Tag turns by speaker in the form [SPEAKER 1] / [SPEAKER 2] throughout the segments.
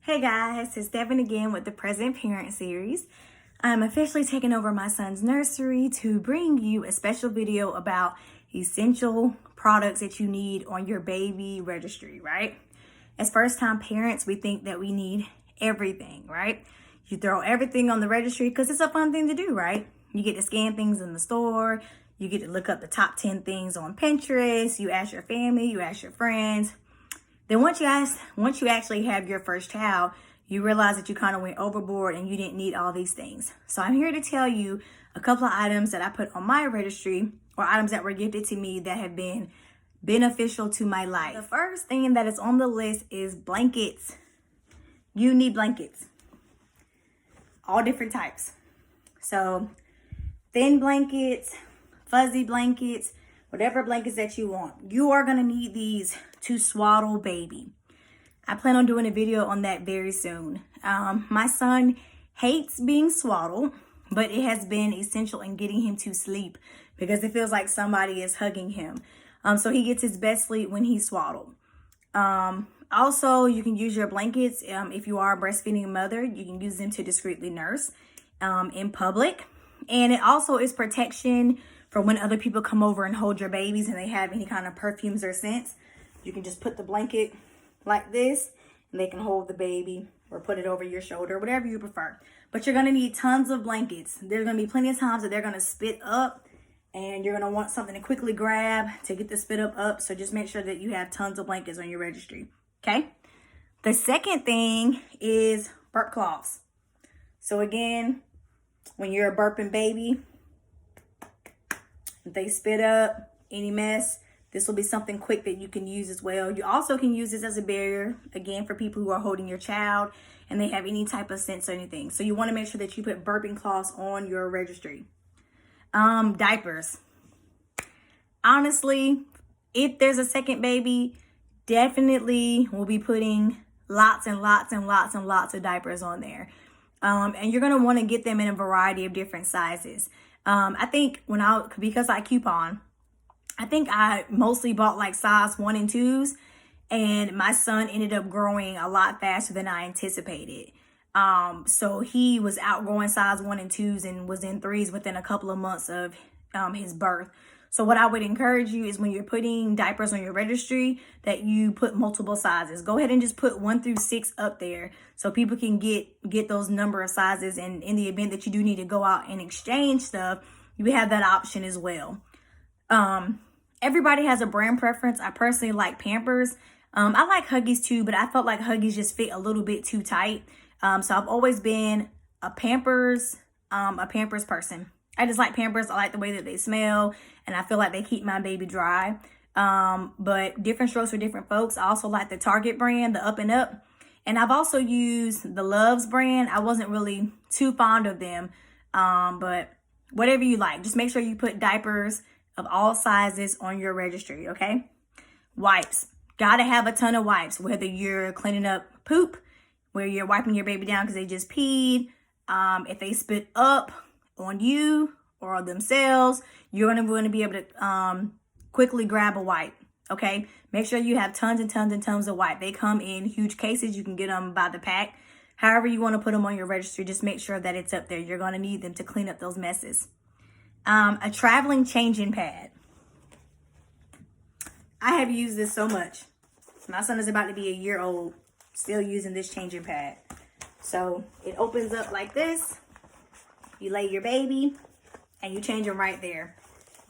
[SPEAKER 1] Hey guys, it's Devin again with the Present Parent series. I'm officially taking over my son's nursery to bring you a special video about essential products that you need on your baby registry, right? As first-time parents, we think that we need everything, right? You throw everything on the registry because it's a fun thing to do, right? You get to scan things in the store. You get to look up the top 10 things on Pinterest. You ask your family, you ask your friends. Then once you actually have your first child, you realize that you kind of went overboard and you didn't need all these things. So I'm here to tell you a couple of items that I put on my registry, or items that were gifted to me that have been beneficial to my life. The first thing that is on the list is blankets. You need blankets. All different types. So thin blankets, fuzzy blankets, whatever blankets that you want. You are going to need these to swaddle baby. I plan on doing a video on that very soon. My son hates being swaddled, but it has been essential in getting him to sleep because it feels like somebody is hugging him. So he gets his best sleep when he's swaddled. Also, you can use your blankets if you are a breastfeeding mother. You can use them to discreetly nurse in public. And it also is protection for when other people come over and hold your babies and they have any kind of perfumes or scents. You can just put the blanket like this and they can hold the baby or put it over your shoulder, whatever you prefer. But you're going to need tons of blankets. There's going to be plenty of times that they're going to spit up and you're going to want something to quickly grab to get the spit up. So just make sure that you have tons of blankets on your registry. Okay. The second thing is burp cloths. So again, when you're a burping baby, if they spit up, any mess, this will be something quick that you can use as well. You also can use this as a barrier, again, for people who are holding your child and they have any type of sense or anything. So you want to make sure that you put burping cloths on your registry. Diapers. Honestly, if there's a second baby, definitely we'll be putting lots and lots and lots and lots of diapers on there. And you're going to want to get them in a variety of different sizes. I think because I coupon, I think I mostly bought like size 1 and 2s, and my son ended up growing a lot faster than I anticipated. So he was outgrowing size 1 and 2s and was in 3s within a couple of months of his birth. So what I would encourage you is when you're putting diapers on your registry that you put multiple sizes. Go ahead and just put 1 through 6 up there so people can get those number of sizes. And in the event that you do need to go out and exchange stuff, you have that option as well. Everybody has a brand preference. I personally like Pampers. I like Huggies too, but I felt like Huggies just fit a little bit too tight. So I've always been a Pampers person. I just like Pampers. I like the way that they smell, and I feel like they keep my baby dry. But different strokes for different folks. I also like the Target brand, the Up and Up. And I've also used the Loves brand. I wasn't really too fond of them. But whatever you like, just make sure you put diapers of all sizes on your registry, okay? Wipes. Gotta have a ton of wipes, whether you're cleaning up poop, where you're wiping your baby down because they just peed. If they spit up on you or themselves, you're going to be able to quickly grab a wipe, okay? Make sure you have tons and tons and tons of wipe. They come in huge cases. You can get them by the pack. However you want to put them on your registry, just make sure that it's up there. You're going to need them to clean up those messes. A traveling changing pad. I have used this so much. My son is about to be a year old, still using this changing pad. So it opens up like this. You lay your baby and you change them right there.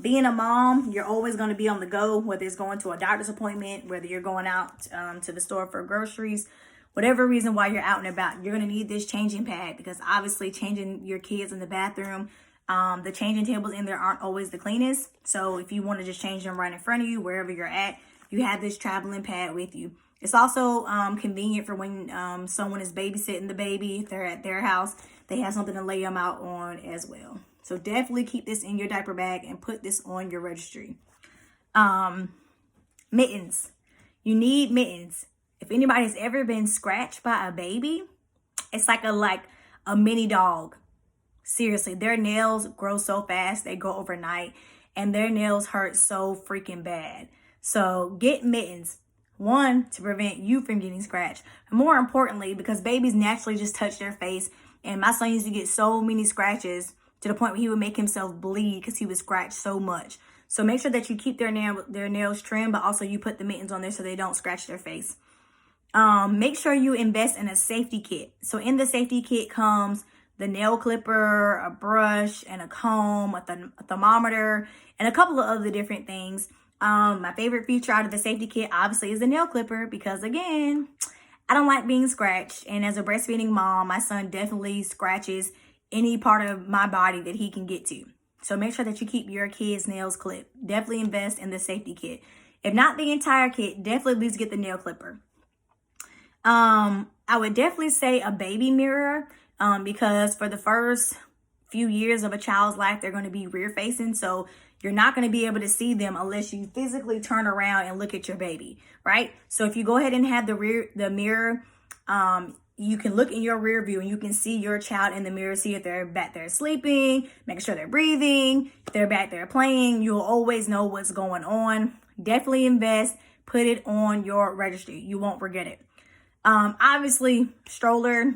[SPEAKER 1] Being a mom, you're always going to be on the go, whether it's going to a doctor's appointment, whether you're going out to the store for groceries, whatever reason why you're out and about, you're going to need this changing pad because obviously changing your kids in the bathroom, the changing tables in there aren't always the cleanest. So if you want to just change them right in front of you, wherever you're at, you have this traveling pad with you. It's also convenient for when someone is babysitting the baby. If they're at their house, they have something to lay them out on as well. So definitely keep this in your diaper bag and put this on your registry. Mittens. You need mittens. If anybody's ever been scratched by a baby, it's like a mini dog. Seriously, their nails grow so fast, they go overnight, and their nails hurt so freaking bad. So get mittens. One, to prevent you from getting scratched. And more importantly, because babies naturally just touch their face. And my son used to get so many scratches to the point where he would make himself bleed because he would scratch so much. So make sure that you keep their nails trimmed, but also you put the mittens on there so they don't scratch their face. Make sure you invest in a safety kit. So in the safety kit comes the nail clipper, a brush, and a comb, a thermometer, and a couple of other different things. My favorite feature out of the safety kit obviously is the nail clipper because, again, I don't like being scratched. And as a breastfeeding mom, my son definitely scratches any part of my body that he can get to. So make sure that you keep your kids' nails clipped. Definitely invest in the safety kit. If not the entire kit, definitely at least get the nail clipper. I would definitely say a baby mirror, because for the first few years of a child's life, they're going to be rear facing. So you're not going to be able to see them unless you physically turn around and look at your baby, right? So if you go ahead and have the mirror, you can look in your rear view and you can see your child in the mirror, see if they're back there sleeping, making sure they're breathing, if they're back there playing. You'll always know what's going on. Definitely invest, put it on your registry. You won't forget it. Obviously, stroller.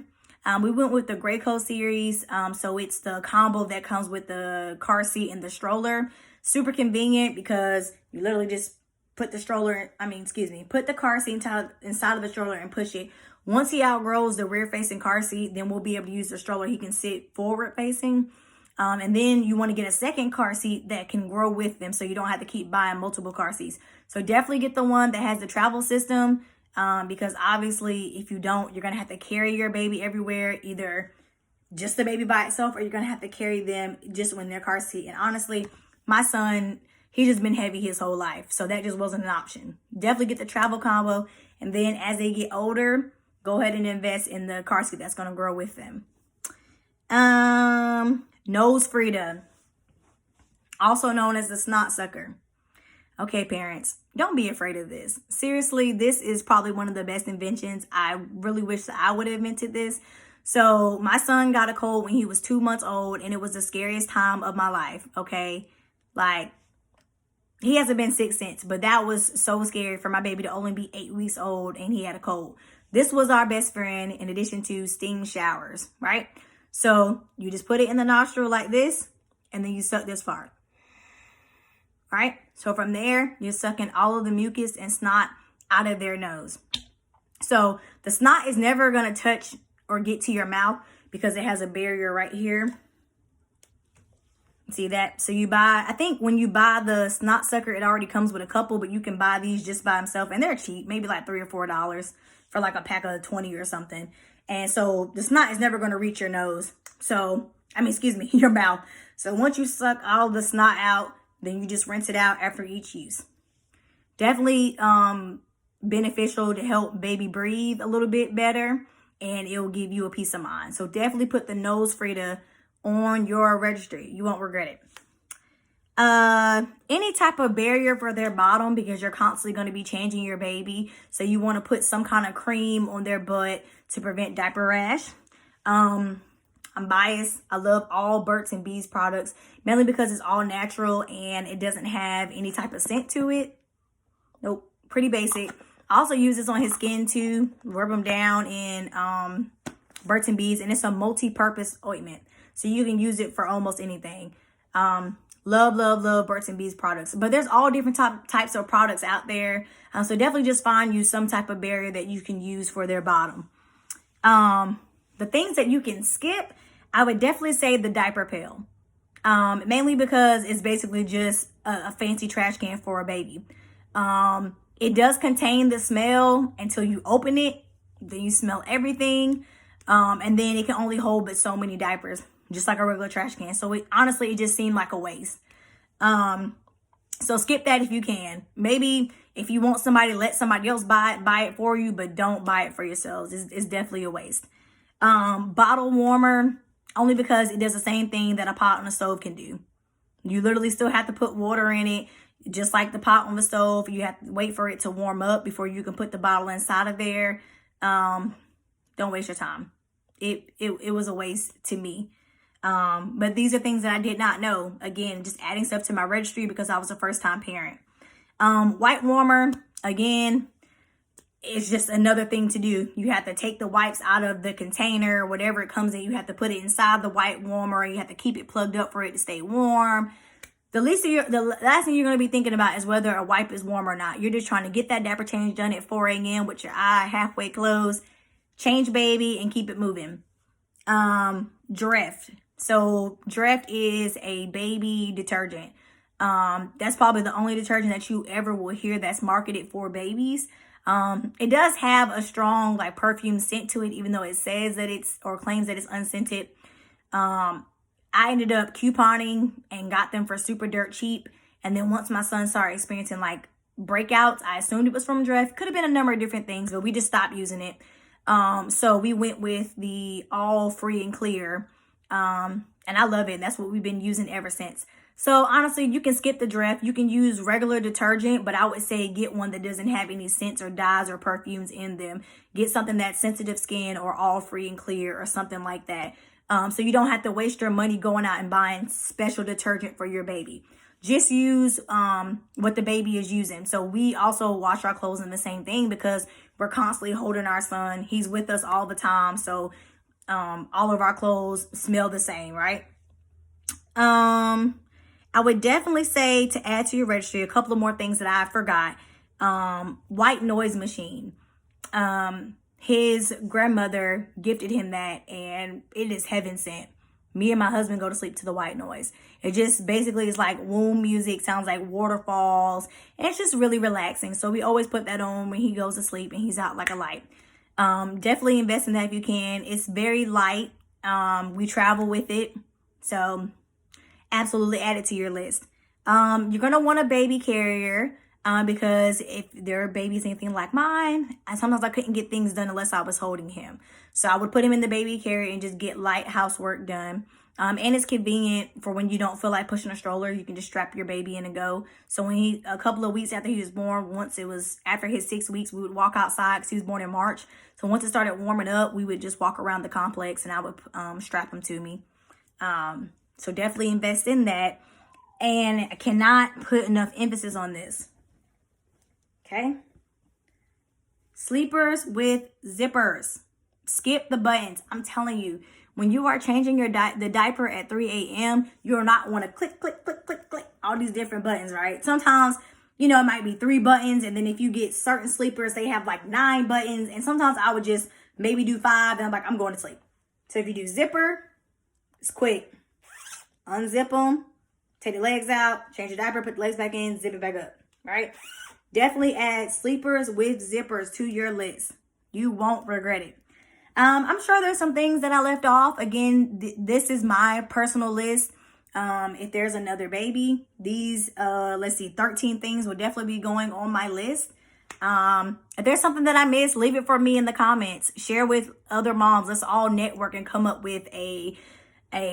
[SPEAKER 1] We went with the Graco series. So it's the combo that comes with the car seat and the stroller. Super convenient because you literally just put the put the car seat inside of the stroller and push it. Once he outgrows the rear facing car seat, then we'll be able to use the stroller. He can sit forward facing. And then you want to get a second car seat that can grow with them so you don't have to keep buying multiple car seats. So definitely get the one that has the travel system. Because obviously if you don't, you're going to have to carry your baby everywhere, either just the baby by itself, or you're going to have to carry them just in their car seat. And honestly, my son, he's just been heavy his whole life. So that just wasn't an option. Definitely get the travel combo. And then as they get older, go ahead and invest in the car seat that's going to grow with them. Nose Frida, also known as the snot sucker. Okay, parents, don't be afraid of this. Seriously, this is probably one of the best inventions. I really wish that I would have invented this. So my son got a cold when he was 2 months old, and it was the scariest time of my life, okay? Like, he hasn't been sick since, but that was so scary for my baby to only be 8 weeks old, and he had a cold. This was our best friend in addition to steam showers, right? So you just put it in the nostril like this, and then you suck this far. Right? So from there, you're sucking all of the mucus and snot out of their nose. So the snot is never going to touch or get to your mouth because it has a barrier right here. See that? So I think when you buy the snot sucker, it already comes with a couple, but you can buy these just by themselves, and they're cheap, maybe like $3 or $4 for like a pack of 20 or something. And so the snot is never going to reach your nose. Your mouth. So once you suck all the snot out, then you just rinse it out after each use. Definitely beneficial to help baby breathe a little bit better, and it will give you a peace of mind. So definitely put the Nose Frida on your registry. You won't regret it. Any type of barrier for their bottom, because you're constantly going to be changing your baby. So you want to put some kind of cream on their butt to prevent diaper rash. I'm biased. I love all Burt's and Bees products, mainly because it's all natural and it doesn't have any type of scent to it. Nope, pretty basic. I also use this on his skin too. Rub them down in Burt's and Bees, and it's a multi-purpose ointment, so you can use it for almost anything. Love Burt's and Bees products, but there's all different types of products out there. So definitely just find you some type of barrier that you can use for their bottom. The things that you can skip, I would definitely say the diaper pail. Mainly because it's basically just a fancy trash can for a baby. It does contain the smell until you open it. Then you smell everything. And then it can only hold but so many diapers, just like a regular trash can. So it just seemed like a waste. So skip that if you can. Maybe if you want somebody, let somebody else buy it for you, but don't buy it for yourselves. It's definitely a waste. Bottle warmer, only because it does the same thing that a pot on a stove can do. You literally still have to put water in it, just like the pot on the stove. You have to wait for it to warm up before you can put the bottle inside of there. Don't waste your time. It was a waste to me. But these are things that I did not know. Again, just adding stuff to my registry because I was a first time parent. White warmer, again, it's just another thing to do. You have to take the wipes out of the container, whatever it comes in. You have to put it inside the wipe warmer. You have to keep it plugged up for it to stay warm. The last thing you're going to be thinking about is whether a wipe is warm or not. You're just trying to get that diaper change done at 4 a.m. with your eye halfway closed. Change baby and keep it moving. Dreft. So Dreft is a baby detergent. That's probably the only detergent that you ever will hear that's marketed for babies. It does have a strong like perfume scent to it, even though it says that it's, or claims that it's unscented. I ended up couponing and got them for super dirt cheap. And then once my son started experiencing like breakouts, I assumed it was from Dreft. Could have been a number of different things, but we just stopped using it. So we went with the all free and clear. And I love it. That's what we've been using ever since. So honestly, you can skip the Dreft. You can use regular detergent, but I would say get one that doesn't have any scents or dyes or perfumes in them. Get something that's sensitive skin or all free and clear or something like that. So you don't have to waste your money going out and buying special detergent for your baby. Just use what the baby is using. So we also wash our clothes in the same thing because we're constantly holding our son. He's with us all the time. So all of our clothes smell the same, right? I would definitely say to add to your registry a couple of more things that I forgot. White noise machine. His grandmother gifted him that, and it is heaven sent. Me and my husband go to sleep to the white noise. It just basically is like womb music, sounds like waterfalls, and it's just really relaxing. So we always put that on when he goes to sleep and he's out like a light. Definitely invest in that if you can. It's very light. We travel with it. So absolutely add it to your list. You're going to want a baby carrier. Because if there are babies anything like mine, sometimes I couldn't get things done unless I was holding him. So I would put him in the baby carrier and just get light housework done. And it's convenient for when you don't feel like pushing a stroller. You can just strap your baby in and go. So when a couple of weeks after he was born, once it was after his 6 weeks, we would walk outside because he was born in March. So once it started warming up, we would just walk around the complex and I would strap him to me. So definitely invest in that. And I cannot put enough emphasis on this. Okay. Sleepers with zippers. Skip the buttons. I'm telling you, when you are changing your the diaper at 3 a.m., you're not want to click, click, click, click, click, all these different buttons, right? Sometimes, it might be 3 buttons. And then if you get certain sleepers, they have like 9 buttons. And sometimes I would just maybe do 5. And I'm like, I'm going to sleep. So if you do zipper, it's quick. Unzip them, take the legs out, change the diaper, put the legs back in, zip it back up, right? Definitely add sleepers with zippers to your list. You won't regret it. I'm sure there's some things that I left off. Again, this is my personal list. If there's another baby, these, 13 things will definitely be going on my list. If there's something that I missed, leave it for me in the comments. Share with other moms. Let's all network and come up with a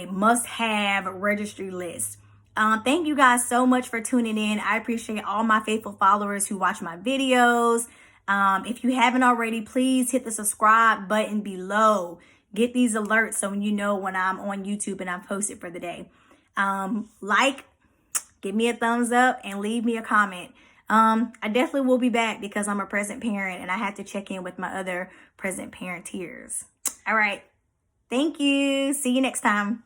[SPEAKER 1] must-have registry list. Thank you guys so much for tuning in. I appreciate all my faithful followers who watch my videos. If you haven't already, please hit the subscribe button below. Get these alerts so when you know when I'm on YouTube and I've posted for the day. Give me a thumbs up, and leave me a comment. I definitely will be back because I'm a present parent and I have to check in with my other present parentiers. All right. Thank you. See you next time.